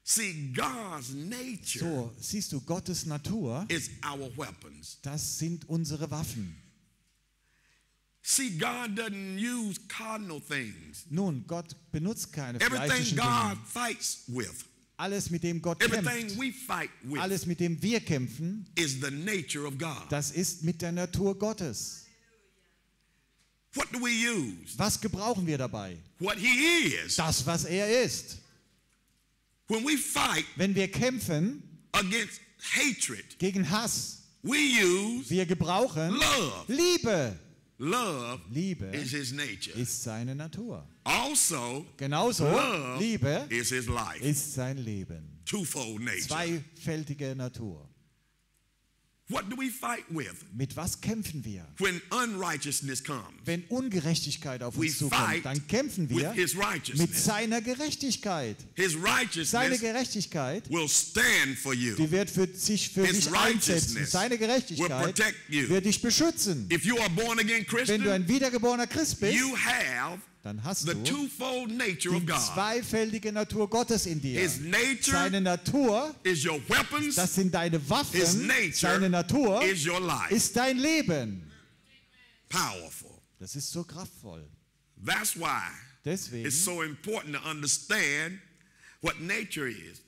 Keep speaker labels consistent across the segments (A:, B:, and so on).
A: See, God's nature
B: So, siehst du, Gottes Natur,
A: is our weapons.
B: das sind unsere Waffen.
A: See, God doesn't use cardinal things.
B: Nun, Gott benutzt keine
A: Everything
B: fleischlichen
A: God
B: Dinge.
A: fights with,
B: Alles, mit dem Gott
A: everything
B: kämpft,
A: we fight with,
B: alles, mit dem wir kämpfen,
A: is the nature of God.
B: das ist mit der Natur Gottes.
A: What do we use?
B: Was gebrauchen wir dabei?
A: What He is.
B: Das, was er ist.
A: When we fight
B: Wenn wir kämpfen
A: against hatred,
B: gegen Hass,
A: we use
B: wir gebrauchen
A: love.
B: Liebe.
A: Love
B: Liebe
A: is His nature.
B: ist seine Natur.
A: Also,
B: Genauso,
A: love
B: Liebe
A: is His life.
B: ist sein Leben.
A: Twofold nature.
B: Zweifältige Natur.
A: What do we fight with
B: Mit was kämpfen wir?
A: when unrighteousness comes?
B: Wenn Ungerechtigkeit auf
A: We
B: uns zukommt,
A: fight
B: dann kämpfen
A: with
B: wir
A: His
B: mit
A: righteousness.
B: seiner Gerechtigkeit.
A: His
B: Seine
A: righteousness
B: Gerechtigkeit,
A: will stand for you.
B: die wird sich für
A: His
B: dich einsetzen.
A: righteousness
B: Seine
A: will
B: Gerechtigkeit
A: protect you.
B: wird dich beschützen.
A: If you are born again
B: Wenn
A: Christian,
B: du ein wiedergeborener Christ bist,
A: you have
B: dann hast
A: the
B: du
A: twofold nature of
B: die
A: God.
B: zweifältige Natur Gottes in dir.
A: His nature
B: Seine Natur,
A: is your weapons.
B: das sind deine
A: His
B: Waffen.
A: nature
B: Seine Natur
A: is your life.
B: ist dein Leben.
A: Powerful.
B: Das ist so kraftvoll.
A: That's why
B: Deswegen,
A: it's so important to understand what nature is.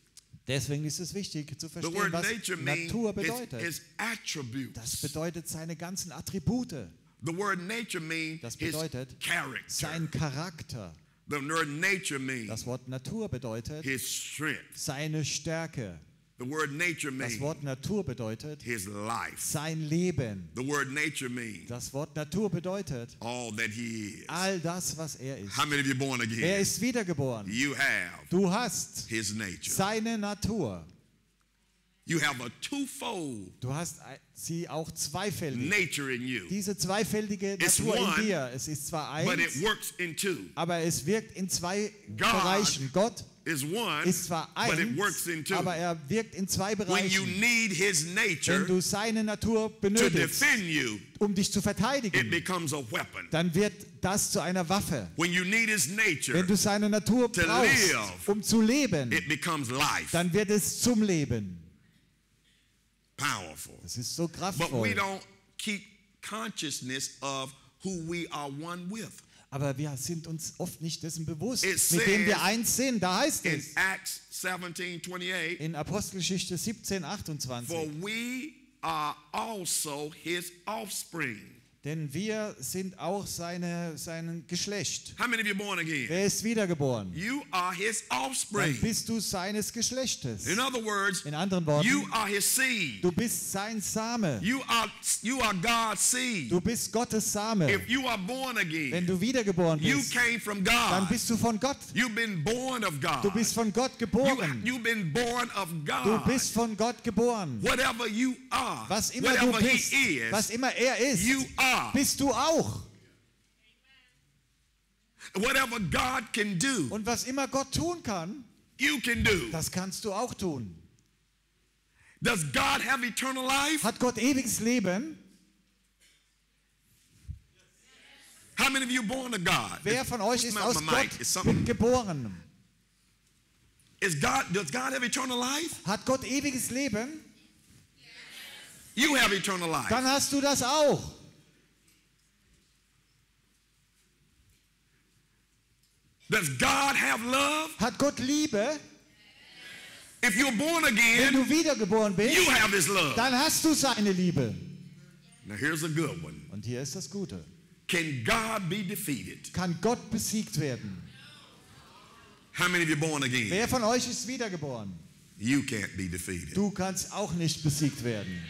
B: deswegen ist es wichtig zu
A: The
B: verstehen,
A: word
B: was
A: nature means
B: Natur bedeutet.
A: his attributes.
B: Das bedeutet seine ganzen Attribute,
A: The word nature means
B: Das
A: his
B: bedeutet
A: character.
B: sein Charakter.
A: The word nature means
B: Das Wort Natur bedeutet
A: his strength.
B: seine Stärke.
A: The word nature
B: Das
A: means
B: Wort Natur bedeutet
A: his life.
B: sein Leben.
A: The word nature means
B: Das Wort Natur bedeutet
A: all that he is.
B: all das, was er ist.
A: How many of you born
B: Er
A: again?
B: ist wiedergeboren.
A: You have
B: Du hast
A: his nature.
B: seine Natur.
A: You have a twofold
B: Du hast sie auch zweifältig.
A: nature in you,
B: Diese zweifältige
A: It's
B: Natur
A: one,
B: in dir. Es ist zwar
A: but
B: eins,
A: it works in two.
B: aber es wirkt in zwei Bereichen. Gott
A: Is one,
B: ist zwar
A: but it works in
B: eins,
A: two.
B: aber er wirkt in zwei
A: When you
B: Bereichen.
A: need his
B: Wenn
A: nature
B: du seine Natur
A: to
B: benötigst,
A: defend you,
B: um dich zu
A: it
B: verteidigen,
A: becomes a weapon.
B: dann wird das zu einer Waffe.
A: When you need his
B: Wenn
A: nature,
B: du seine Natur
A: to
B: brauchst,
A: live,
B: um zu leben,
A: it becomes life.
B: dann wird es zum Leben.
A: Powerful.
B: Das ist so
A: But we
B: kraftvoll.
A: don't keep consciousness of who we are one with.
B: Aber wir sind uns oft nicht dessen bewusst,
A: It
B: mit dem wir
A: says
B: eins sind. Da heißt
A: In
B: es
A: Acts 17:28,
B: in Apostelgeschichte 17,
A: for
B: 28.
A: we are also his offspring.
B: Denn wir sind auch sein Geschlecht.
A: How many of you born again?
B: Wer ist wiedergeboren?
A: You are his
B: Dann
A: offspring.
B: bist du seines Geschlechtes.
A: In other words,
B: In anderen Worten,
A: you are his seed.
B: du bist sein Same.
A: You are God's seed.
B: Du bist Gottes Same.
A: If you are born
B: Wenn
A: again,
B: du wiedergeboren
A: you
B: bist,
A: came from
B: dann
A: God.
B: bist du von Gott.
A: You've been born of
B: Du
A: God.
B: bist von Gott geboren.
A: You've been born of
B: Du
A: God.
B: bist von Gott geboren.
A: Whatever you are,
B: Was immer du
A: whatever
B: bist,
A: he is,
B: was immer er ist,
A: you are.
B: bist du auch.
A: Whatever God can do,
B: Und was immer Gott tun kann,
A: you can do.
B: das kannst du auch tun.
A: Does God have eternal life?
B: Hat Gott ewiges Leben?
A: How many of you born of God?
B: Wer von euch ist
A: My
B: aus
A: mic is
B: Gott
A: something.
B: geboren?
A: Does God have eternal life?
B: Hat Gott ewiges Leben?
A: You have eternal life.
B: Dann hast du das auch.
A: Does God have love?
B: Hat Gott Liebe?
A: If you're born
B: Wenn
A: again,
B: du wiedergeboren bist,
A: you have his love.
B: dann hast du seine Liebe.
A: Now here's a good one.
B: Und hier ist das Gute.
A: Can God be defeated?
B: Kann Gott besiegt werden?
A: How many of you born again?
B: Wer von euch ist wiedergeboren?
A: You can't be defeated.
B: Du kannst auch nicht besiegt werden.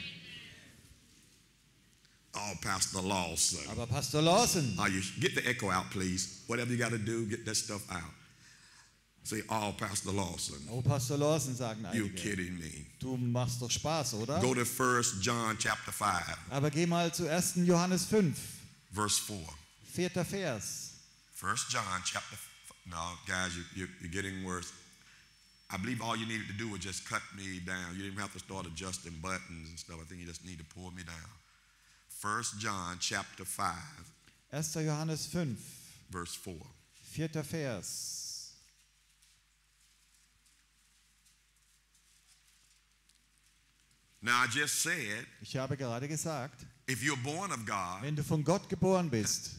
A: Oh, Pastor Lawson.
B: Aber Pastor Lawson,
A: You get the echo out, please. Whatever you got to do, get that stuff out. Say, oh, Pastor Lawson.
B: oh Pastor Lawson, sagen
A: You
B: einige.
A: kidding me?
B: Du machst doch Spaß, oder?
A: Go to 1 John chapter 5,
B: Aber geh mal zu 1. Johannes 5,
A: verse 4.
B: 4. Vers.
A: 1 John chapter. No, guys, you're getting worse. I believe all you needed to do was just cut me down. You didn't have to start adjusting buttons and stuff. I think you just need to pull me down. 1 John chapter 5,
B: 1. Johannes 5,
A: verse 4.
B: 4. Vers.
A: Now I just said,
B: Ich habe gerade gesagt,
A: if you're born of God,
B: wenn du von Gott geboren bist,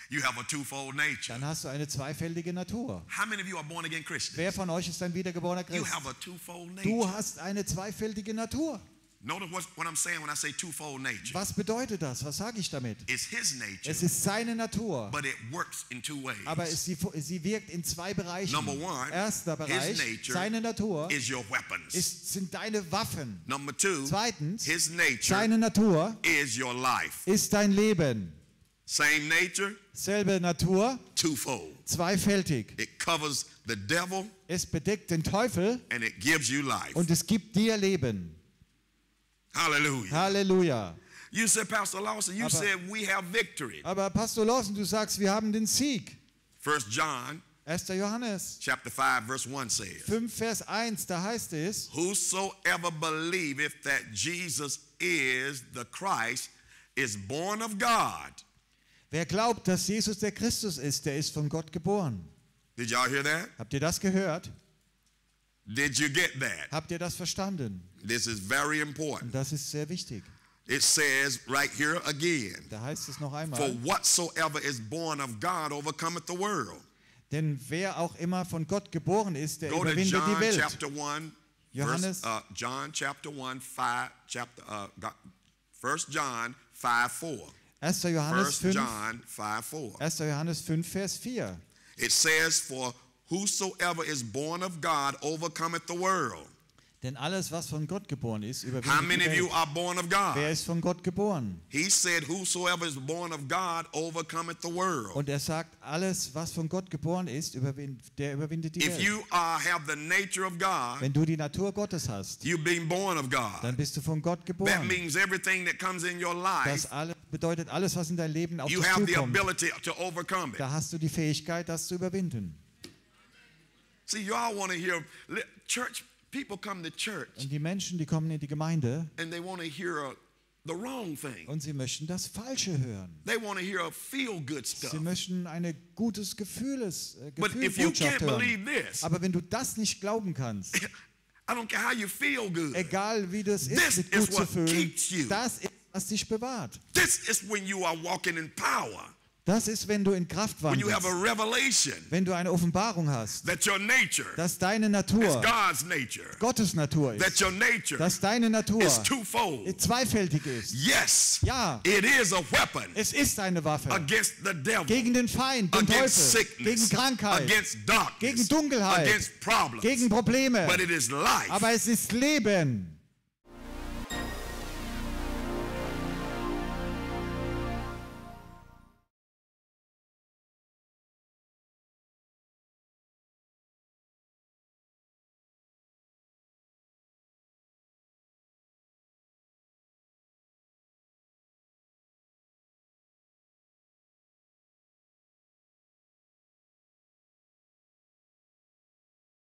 A: you have a twofold nature.
B: dann hast du eine zweifältige Natur.
A: How many of you are born again Christians?
B: Wer von euch ist ein wiedergeborener
A: You
B: Christ?
A: have a twofold
B: Du
A: nature.
B: hast eine zweifältige Natur.
A: Notice what I'm saying when I say twofold nature.
B: Was bedeutet das? Was sage ich damit?
A: It's his nature,
B: Es ist seine Natur,
A: but it works in two ways.
B: aber sie wirkt in zwei Bereichen.
A: Number one,
B: Erster
A: his
B: Bereich,
A: nature
B: seine Natur,
A: is your weapons.
B: sind deine Waffen.
A: Number two,
B: Zweitens,
A: his nature
B: seine Natur
A: is your life.
B: ist dein Leben.
A: Same nature,
B: Selbe Natur,
A: twofold.
B: zweifältig.
A: It covers the devil
B: Es bedeckt den Teufel
A: and it gives you life.
B: und es gibt dir Leben.
A: Hallelujah.
B: Halleluja.
A: You said, Pastor Lawson, you
B: Aber-
A: said we have victory.
B: Aber Pastor Lawson, du sagst, wir haben den Sieg.
A: 1 John
B: 1. Johannes
A: chapter 5 verse 1 says,
B: 5, Vers 1, da heißt es,
A: whosoever believeth that Jesus is the Christ is born of God.
B: wer glaubt, dass Jesus der Christus ist, der ist von Gott geboren.
A: Did y'all hear that?
B: Habt ihr das gehört?
A: Did you get that?
B: Habt ihr das verstanden?
A: This is very important.
B: Und das ist sehr wichtig.
A: It says right here again,
B: Da heißt es noch
A: for
B: einmal,
A: whatsoever is born of God overcometh the world.
B: denn wer auch immer von Gott geboren ist, der
A: Go to
B: überwindet die
A: John
B: Welt.
A: chapter 1,
B: Johannes-
A: John chapter 1, 5, 1 John 5, 4.
B: 1. Johannes
A: 1
B: 5,
A: John 5, 4.
B: 1. Johannes 5, Vers 4.
A: It says, for whosoever is born of God overcometh the world.
B: Denn alles, was von Gott geboren ist,
A: How
B: überwindet
A: many
B: die
A: of you
B: Welt.
A: are born of God?
B: Wer ist von Gott geboren?
A: He said, whosoever is born of God overcometh the world.
B: Und er sagt, alles, was von Gott geboren ist, der überwindet die
A: If
B: Welt.
A: you have the nature of God,
B: Wenn du die Natur Gottes hast,
A: you've been born of God.
B: dann bist du von Gott
A: That
B: geboren.
A: means everything that comes in your life,
B: Bedeutet alles, was in dein Leben auf
A: you
B: dich
A: have the
B: zukommt.
A: ability to overcome it.
B: Da hast du die Fähigkeit, das zu überwinden.
A: See, y'all want to hear church. People come to church
B: Und die Menschen, die kommen in die Gemeinde
A: and they want to hear the wrong thing.
B: und sie möchten das Falsche hören.
A: They want to hear feel-good stuff.
B: Sie möchten eine gutes
A: But if you
B: Gefühlsbotschaft
A: can't
B: hören.
A: believe this,
B: Aber wenn du das nicht glauben kannst,
A: I don't care how you feel good.
B: egal wie das
A: This
B: ist, dich
A: is
B: gut zu
A: what
B: fühlen,
A: keeps you.
B: das ist, was dich bewahrt.
A: This is when you are walking in power.
B: Das ist, wenn du in Kraft
A: When you have
B: wandelst,
A: a revelation
B: wenn du eine Offenbarung hast,
A: that your nature
B: dass deine
A: is
B: Natur
A: God's nature.
B: Gottes Natur
A: That
B: ist,
A: your nature
B: dass deine Natur
A: is twofold.
B: zweifältig ist.
A: Yes,
B: Ja,
A: it is a weapon
B: es ist eine Waffe
A: against the devil,
B: gegen den Feind, den
A: against
B: Teufel,
A: sickness,
B: gegen Krankheit,
A: against darkness,
B: gegen Dunkelheit,
A: against problems.
B: gegen Probleme.
A: But it is life.
B: Aber es ist Leben.